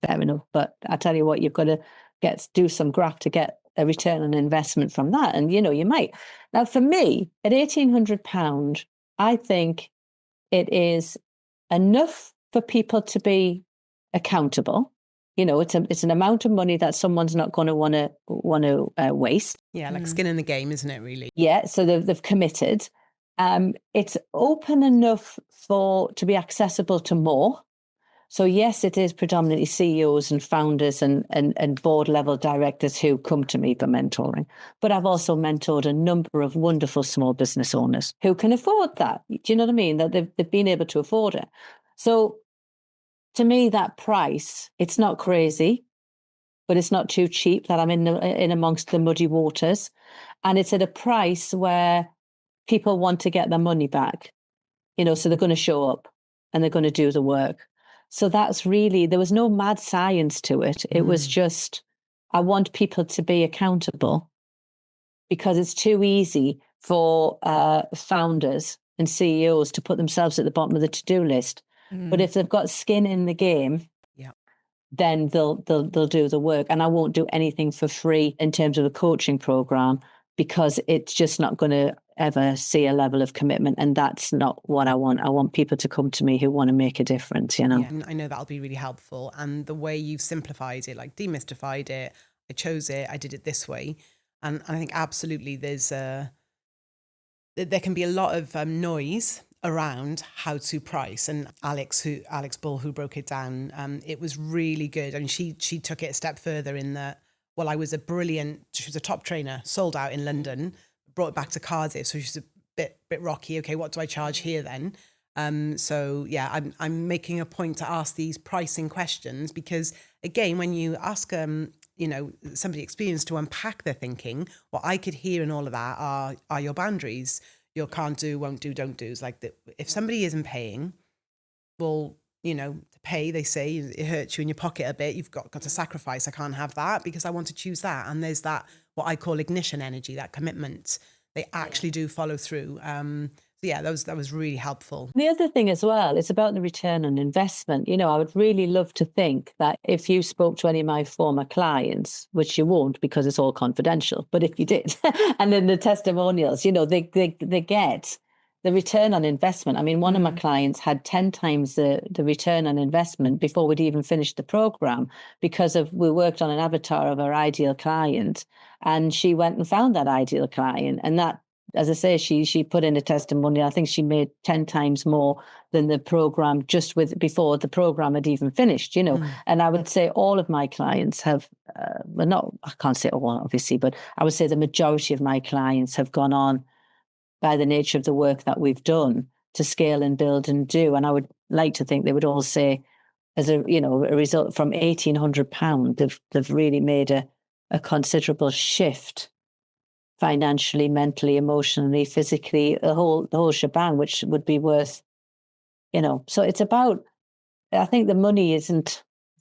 fair enough. But I tell you what, you've got to do some graft to get a return on investment from that. And, you might. Now, for me, at £1,800, I think it is enough for people to be accountable. It's an amount of money that someone's not going to want to waste. Yeah, like skin in the game, isn't it, really? Yeah, so they've committed. It's open enough to be accessible to more. So yes, it is predominantly CEOs and founders and board level directors who come to me for mentoring. But I've also mentored a number of wonderful small business owners who can afford that. Do you know what I mean? That they've been able to afford it. So to me, that price, it's not crazy, but it's not too cheap that I'm in amongst the muddy waters. And it's at a price where people want to get their money back, so they're going to show up and they're going to do the work. So that's really, there was no mad science to it. It was just, I want people to be accountable, because it's too easy for founders and CEOs to put themselves at the bottom of the to-do list. But if they've got skin in the game, then they'll do the work. And I won't do anything for free in terms of a coaching program, because it's just not going to ever see a level of commitment. And that's not what I want. I want people to come to me who want to make a difference, Yeah, I know that'll be really helpful. And the way you've simplified it, like demystified it, I chose it, I did it this way. And I think absolutely there can be a lot of noise around how to price. And Alex Bull, who broke it down, it was really good. And she took it a step further in that, well, she was a top trainer, sold out in London, brought it back to Cardiff. So she's a bit rocky. Okay, what do I charge here then? So yeah, I'm making a point to ask these pricing questions, because again, when you ask somebody experienced to unpack their thinking, what I could hear in all of that are your boundaries, your can't do, won't do, don't do's. Like if somebody isn't paying, well, to pay, they say it hurts you in your pocket a bit. You've got to sacrifice. I can't have that because I want to choose that. And there's that, what I call ignition energy, that commitment. They actually do follow through. So yeah, that was really helpful. The other thing as well, it's about the return on investment. I would really love to think that if you spoke to any of my former clients, which you won't because it's all confidential, but if you did, and then the testimonials, they get the return on investment. I mean, one of my clients had 10 times the return on investment before we'd even finished the program, because we worked on an avatar of our ideal client, and she went and found that ideal client. And that, as I say, she put in a testimony. I think she made 10 times more than the program before the program had even finished, And I would say all of my clients have, I can't say all, obviously, but I would say the majority of my clients have gone on, by the nature of the work that we've done, to scale and build and do. And I would like to think they would all say, as a result from £1,800, they've really made a considerable shift financially, mentally, emotionally, physically, the whole shebang, which would be worth, So it's about, I think the money it's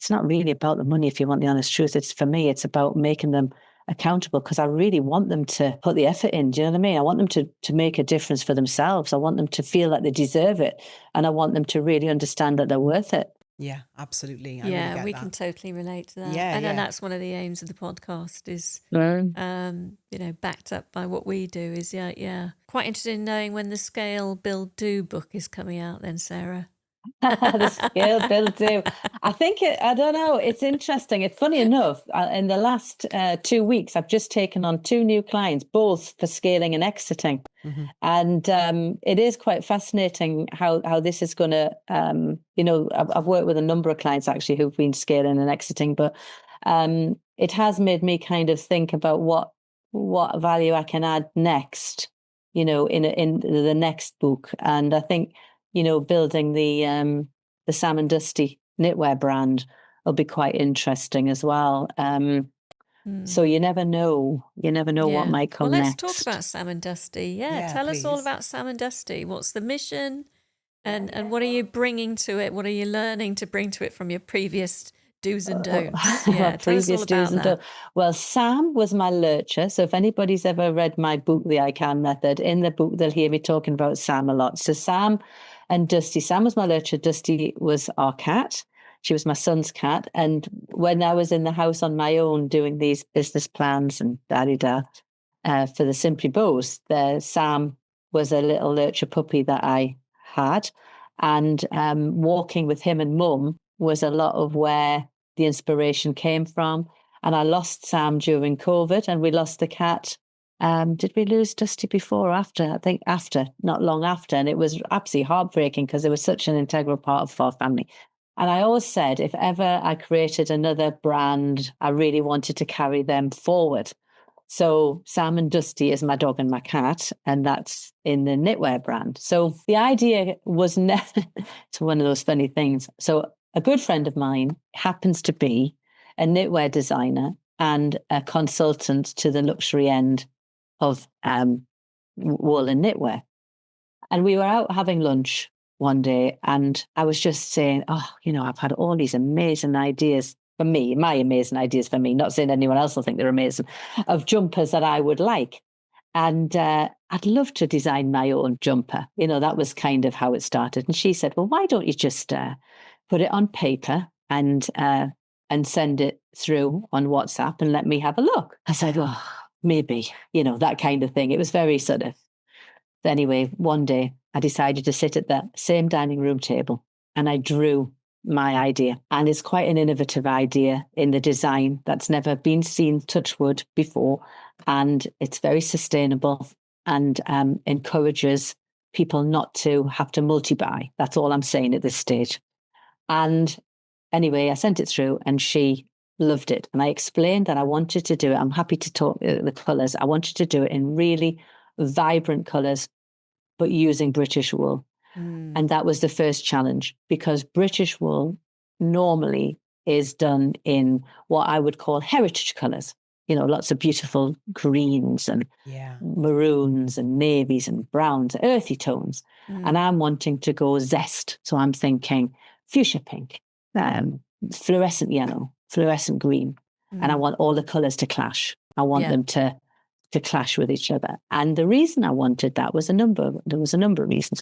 not really about the money, if you want the honest truth. For me, it's about making them accountable, because I really want them to put the effort in. Do you know what I mean? I want them to make a difference for themselves. I want them to feel that they deserve it. And I want them to really understand that they're worth it. Yeah, absolutely. We can totally relate to that. Yeah, and that's one of the aims of the podcast is, backed up by what we do is, Quite interested in knowing when the Scale, Build, Do book is coming out then, Sarah. The Scale, Build, Do. I think I don't know. It's interesting. It's funny enough, in the last 2 weeks, I've just taken on 2 new clients, both for scaling and exiting. Mm-hmm. And it is quite fascinating how this is going to, I've worked with a number of clients actually who've been scaling and exiting, but it has made me kind of think about what value I can add next, in the next book. And I think, building the Sam and Dusty knitwear brand will be quite interesting as well. So you never know what might come next. Let's talk about Sam and Dusty. Tell us all about Sam and Dusty. What's the mission, and what are you bringing to it? What are you learning to bring to it from your previous do's and don'ts? Previous do's and don'ts. Well, Sam was my lurcher. So if anybody's ever read my book, The I Can Method, in the book they'll hear me talking about Sam a lot. So Sam and Dusty. Sam was my lurcher. Dusty was our cat. She was my son's cat. And when I was in the house on my own doing these business plans and da-di-da for the Simply Bows, Sam was a little lurcher puppy that I had. And walking with him and Mum was a lot of where the inspiration came from. And I lost Sam during COVID, and we lost the cat. Did we lose Dusty before or after? I think after, not long after. And it was absolutely heartbreaking because it was such an integral part of our family. And I always said, if ever I created another brand, I really wanted to carry them forward. So Sam and Dusty is my dog and my cat, and that's in the knitwear brand. So the idea was never, it's one of those funny things. So a good friend of mine happens to be a knitwear designer and a consultant to the luxury end of wool and knitwear. And we were out having lunch one day, and I was just saying, I've had all these amazing ideas for me, my amazing ideas for me, not saying anyone else will think they're amazing, of jumpers that I would like. And I'd love to design my own jumper. That was kind of how it started. And she said, well, why don't you just put it on paper and send it through on WhatsApp and let me have a look? I said, maybe, that kind of thing. It was very sort of, anyway, one day I decided to sit at that same dining room table and I drew my idea. And it's quite an innovative idea in the design that's never been seen, touch wood, before. And it's very sustainable and encourages people not to have to multi-buy. That's all I'm saying at this stage. And anyway, I sent it through and she loved it. And I explained that I wanted to do it. I'm happy to talk the colours. I wanted to do it in really vibrant colours, but using British wool. And that was the first challenge, because British wool normally is done in what I would call heritage colours. Lots of beautiful greens and maroons and navies and browns, earthy tones. And I'm wanting to go zest. So I'm thinking fuchsia pink, fluorescent yellow, fluorescent green. And I want all the colours to clash. I want them to clash with each other. And the reason I wanted that was there was a number of reasons.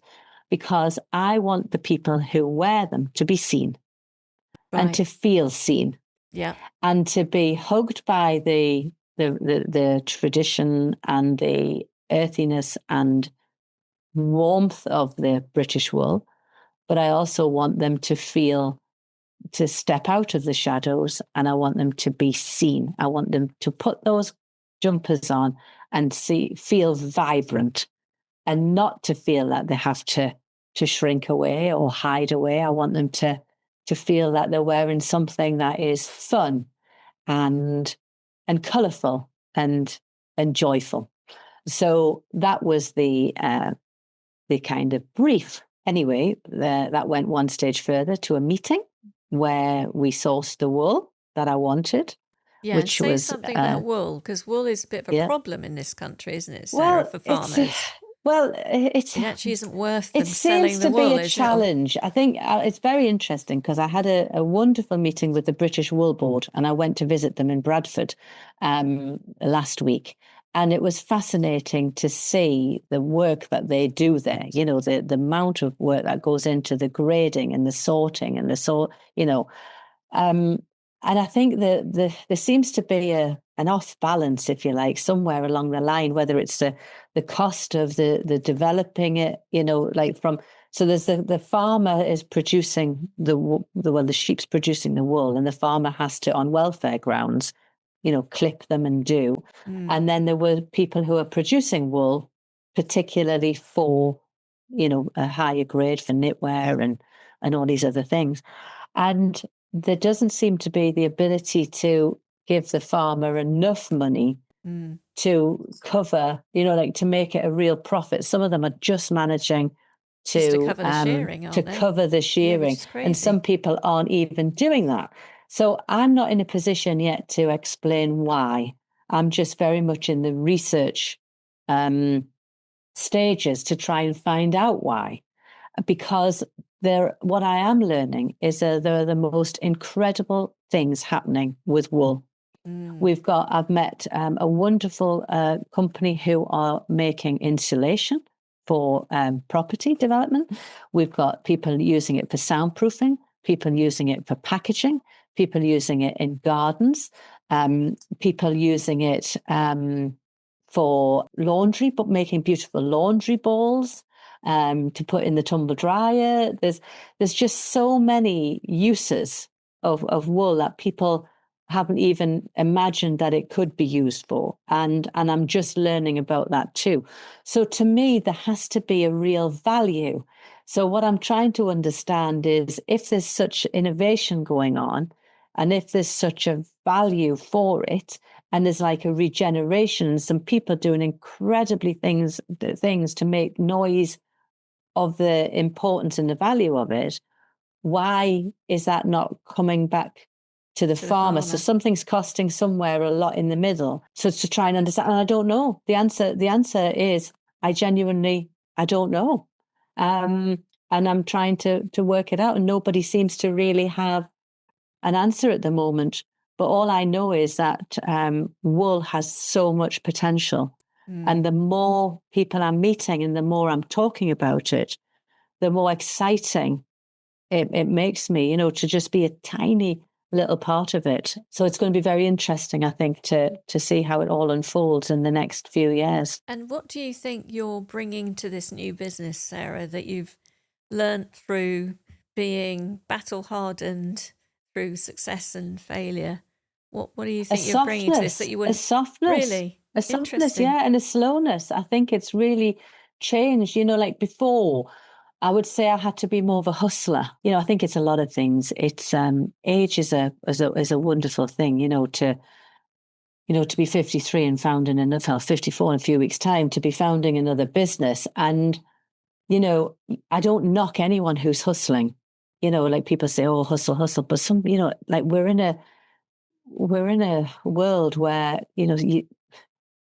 Because I want the people who wear them to be seen and to feel seen. Yeah. And to be hugged by the tradition and the earthiness and warmth of the British wool. But I also want them to step out of the shadows, and I want them to be seen. I want them to put those jumpers on and feel vibrant. And not to feel that they have to shrink away or hide away. I want them to feel that they're wearing something that is fun and colourful and joyful. So that was the kind of brief. Anyway, that went one stage further to a meeting where we sourced the wool that I wanted. Yeah, which say was something about wool, because wool is a bit of a problem in this country, isn't it, Sarah, for farmers? It actually isn't worth them it selling seems the to wool, be a challenge. I think it's very interesting because I had a wonderful meeting with the British Wool Board, and I went to visit them in Bradford last week. And it was fascinating to see the work that they do there, the amount of work that goes into the grading and the sorting and and I think that there seems to be an off balance, if you like, somewhere along the line, whether it's the cost of the developing it, so there's the farmer is producing the sheep's producing the wool, and the farmer has to, on welfare grounds, clip them and do. And then there were people who are producing wool, particularly for, a higher grade for knitwear and all these other things. And there doesn't seem to be the ability to give the farmer enough money to cover, to make it a real profit. Some of them are just managing to cover the shearing, aren't they? Cover the shearing. Which is crazy. And some people aren't even doing that. So I'm not in a position yet to explain why. I'm just very much in the research stages to try and find out why. Because what I am learning is there are the most incredible things happening with wool. I've met a wonderful company who are making insulation for property development. We've got people using it for soundproofing, people using it for packaging, people using it in gardens, people using it for laundry, but making beautiful laundry balls to put in the tumble dryer. There's just so many uses of wool that people haven't even imagined that it could be used for. And I'm just learning about that too. So to me, there has to be a real value. So what I'm trying to understand is if there's such innovation going on, and if there's such a value for it, and there's like a regeneration, some people doing incredibly things to make noise of the importance and the value of it, why is that not coming back to the farmer? So something's costing somewhere a lot in the middle. So it's to try and understand. And I don't know. The answer is I don't know. And I'm trying to work it out. And nobody seems to really have an answer at the moment. But all I know is that wool has so much potential. And the more people I'm meeting and the more I'm talking about it, the more exciting it makes me, to just be a tiny little part of it. So it's going to be very interesting, I think, to see how it all unfolds in the next few years. And what do you think you're bringing to this new business, Sarah, that you've learnt through being battle-hardened through success and failure? What do you think you're bringing to this that you wouldn't? A softness. Really? A softness, yeah, and a slowness. I think it's really changed. Like before, I would say I had to be more of a hustler. I think it's a lot of things. It's age is a wonderful thing. To be 53 and founding another, 54 in a few weeks' time, to be founding another business. And I don't knock anyone who's hustling. Like people say, "Oh, hustle, hustle," but some, like we're in a world where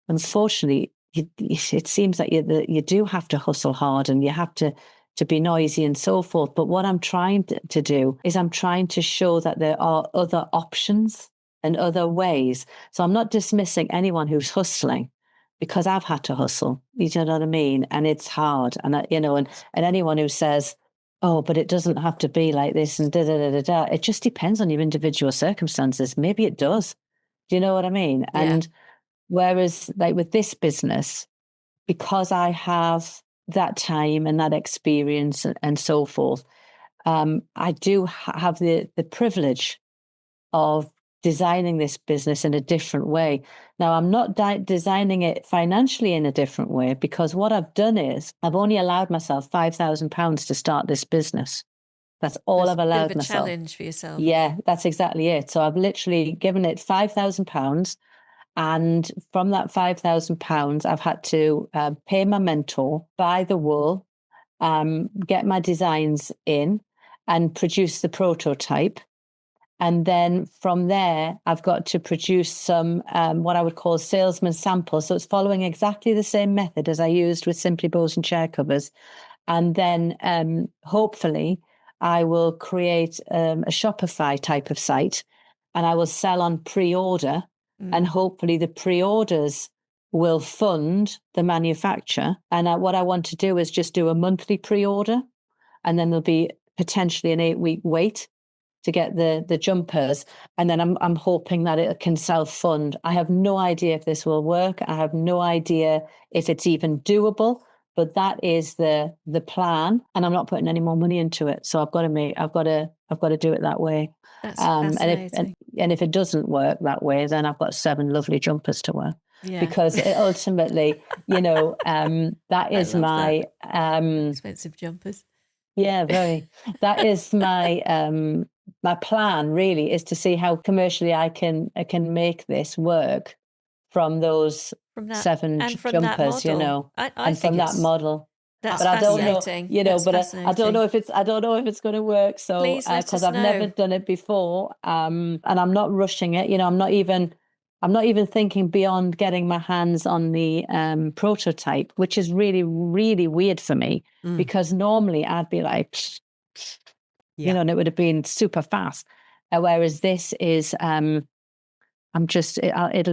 unfortunately, it seems that you do have to hustle hard and you have to be noisy and so forth. But what I'm trying to do is I'm trying to show that there are other options and other ways. So I'm not dismissing anyone who's hustling, because I've had to hustle. You know what I mean? And it's hard. And and anyone who says, "Oh, but it doesn't have to be like this," and da da da da da. It just depends on your individual circumstances. Maybe it does. Do you know what I mean? Yeah. And whereas, like with this business, because I have that time and that experience and so forth, I do have the privilege of designing this business in a different way. Now, I'm not designing it financially in a different way, because what I've done is I've only allowed myself £5,000 to start this business. That's all I've allowed bit of a myself. Challenge for yourself. Yeah, that's exactly it. So I've literally given it £5,000. And from that £5,000, I've had to pay my mentor, buy the wool, get my designs in and produce the prototype. And then from there, I've got to produce some what I would call salesman samples. So it's following exactly the same method as I used with Simply Bows and chair covers. And then hopefully I will create a Shopify type of site, and I will sell on pre-order. And hopefully the pre-orders will fund the manufacture. And what I want to do is just do a monthly pre-order, and then there'll be potentially an 8-week wait to get the jumpers. And then I'm hoping that it can self-fund. I have no idea if this will work. I have no idea if it's even doable, but that is the plan. And I'm not putting any more money into it. So I've got to do it that way. That's fascinating. And if it doesn't work that way, then I've got 7 lovely jumpers to wear. Yeah. Because ultimately, that is my expensive jumpers. Yeah, very. That is my my plan. Really, is to see how commercially I can make this work from those 7 jumpers. I from that model. That's but fascinating. I don't know, but I don't know if it's going to work. So because I've never done it before, and I'm not rushing it. I'm not even thinking beyond getting my hands on the prototype, which is really, really weird for me, because normally I'd be like, and it would have been super fast. Whereas this is, it'll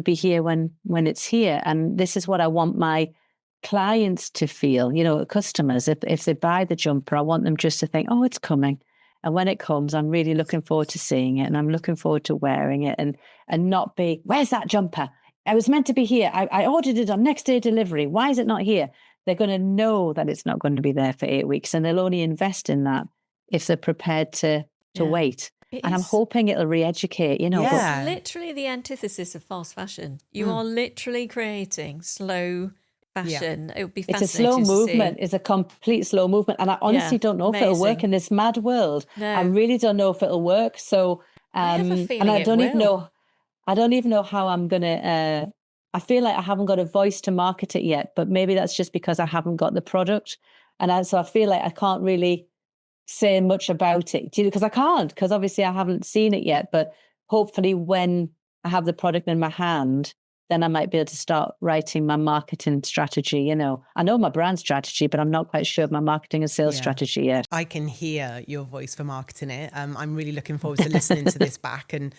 be here when it's here. And this is what I want my clients to feel, customers. If they buy the jumper, I want them just to think, oh, it's coming. And when it comes, I'm really looking forward to seeing it, and I'm looking forward to wearing it, and not be, where's that jumper? I was meant to be here. I ordered it on next day delivery. Why is it not here? They're going to know that it's not going to be there for 8 weeks, and they'll only invest in that if they're prepared to wait. And I'm hoping it'll re-educate, you know. Yeah. It's literally the antithesis of fast fashion. You are literally creating slow fashion. It would be It's a fascinating slow movement. to see. It's a complete slow movement. And I honestly don't know if it'll work amazing. in this mad world. No. I really don't know if it'll work. So, I have a and feeling I it don't even will. know, I don't even know how I'm going to, I feel like I haven't got a voice to market it yet, but maybe that's just because I haven't got the product. And so I feel like I can't really say much about it, because I can't, because obviously I haven't seen it yet. But hopefully when I have the product in my hand, then I might be able to start writing my marketing strategy. You know, I know my brand strategy, but I'm not quite sure of my marketing and sales strategy yet. I can hear your voice for marketing it. I'm really looking forward to listening to this back, and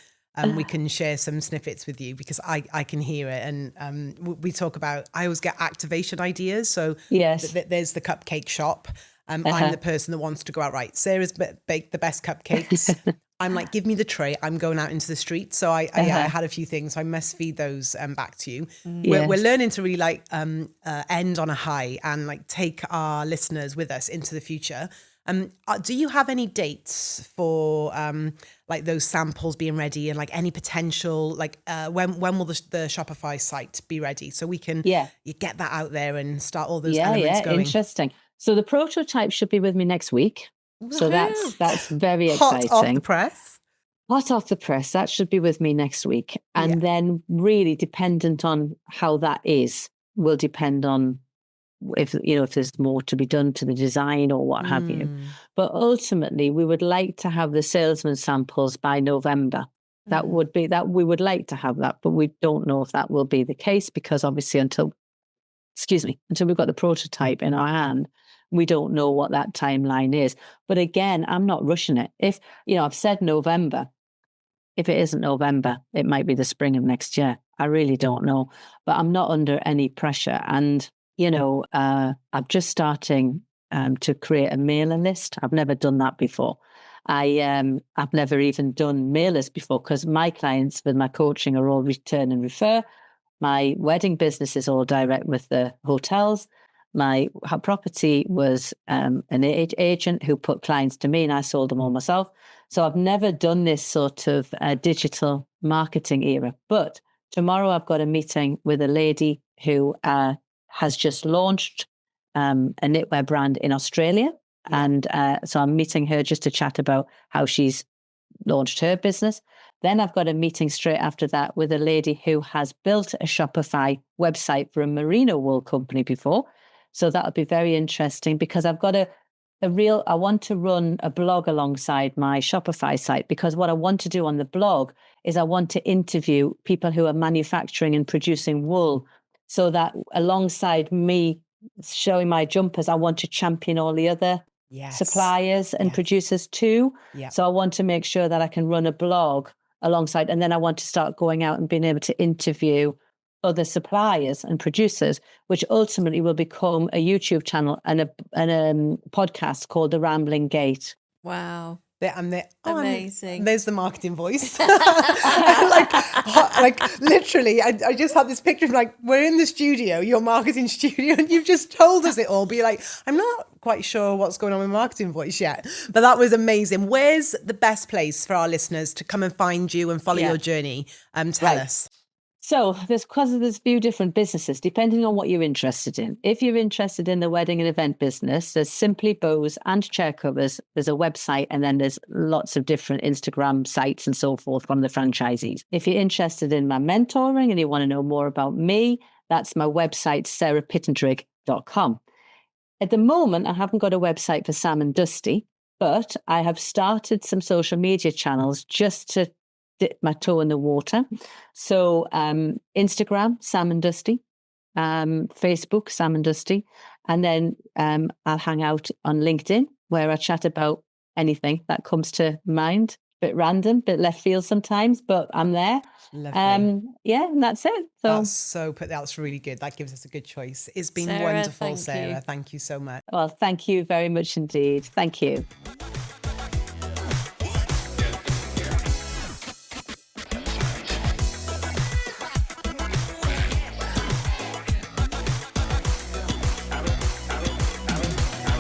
we can share some snippets with you, because I can hear it. And we talk about, I always get activation ideas. So yes, there's the cupcake shop. I'm the person that wants to go out, right? Sarah's baked the best cupcakes. I'm like, give me the tray. I'm going out into the street. So I had a few things. So I must feed those back to you. Yes. We're learning to really like end on a high and like take our listeners with us into the future. Do you have any dates for like those samples being ready, and like any potential, like when will the Shopify site be ready, so we can you get that out there and start all those elements going? Interesting. So the prototype should be with me next week. So that's very Hot exciting. off the press. Hot off the press. That should be with me next week. And then really dependent on how that is, will depend on if there's more to be done to the design or what have you. But ultimately, we would like to have the salesman samples by November. That would be that we would like to have that, but we don't know if that will be the case, because obviously until we've got the prototype in our hand, we don't know what that timeline is. But again, I'm not rushing it. If, I've said November, if it isn't November, it might be the spring of next year. I really don't know, but I'm not under any pressure. And, I'm just starting to create a mailer list. I've never done that before. I've never even done mailers before, because my clients with my coaching are all return and refer. My wedding business is all direct with the hotels. My property was an agent who put clients to me, and I sold them all myself. So I've never done this sort of digital marketing era. But tomorrow I've got a meeting with a lady who has just launched a knitwear brand in Australia. And so I'm meeting her just to chat about how she's launched her business. Then I've got a meeting straight after that with a lady who has built a Shopify website for a merino wool company before. So that'll be very interesting, because I've got I want to run a blog alongside my Shopify site, because what I want to do on the blog is I want to interview people who are manufacturing and producing wool, so that alongside me showing my jumpers, I want to champion all the other suppliers and producers too. So I want to make sure that I can run a blog alongside, and then I want to start going out and being able to interview other suppliers and producers, which ultimately will become a YouTube channel and a podcast called The Rambling Gate. Wow. Amazing. There's the marketing voice. like literally, I just had this picture of like, we're in the studio, your marketing studio, and you've just told us it all. Be like, I'm not quite sure what's going on with marketing voice yet, but that was amazing. Where's the best place for our listeners to come and find you and follow your journey? Tell us. So there's a few different businesses, depending on what you're interested in. If you're interested in the wedding and event business, there's Simply Bows and Chair Covers. There's a website, and then there's lots of different Instagram sites and so forth from the franchisees. If you're interested in my mentoring and you want to know more about me, that's my website, sarahpittendrigh.com. At the moment, I haven't got a website for Sam and Dusty, but I have started some social media channels just to dip my toe in the water. So Instagram, Sam and Dusty, Facebook, Sam and Dusty, and then I'll hang out on LinkedIn, where I chat about anything that comes to mind. Bit random, bit left field sometimes, but I'm there. Lovely. And that's it. That's really good. That gives us a good choice. It's been Sarah, wonderful, thank Sarah. you. Thank you so much. Well, thank you very much indeed. Thank you.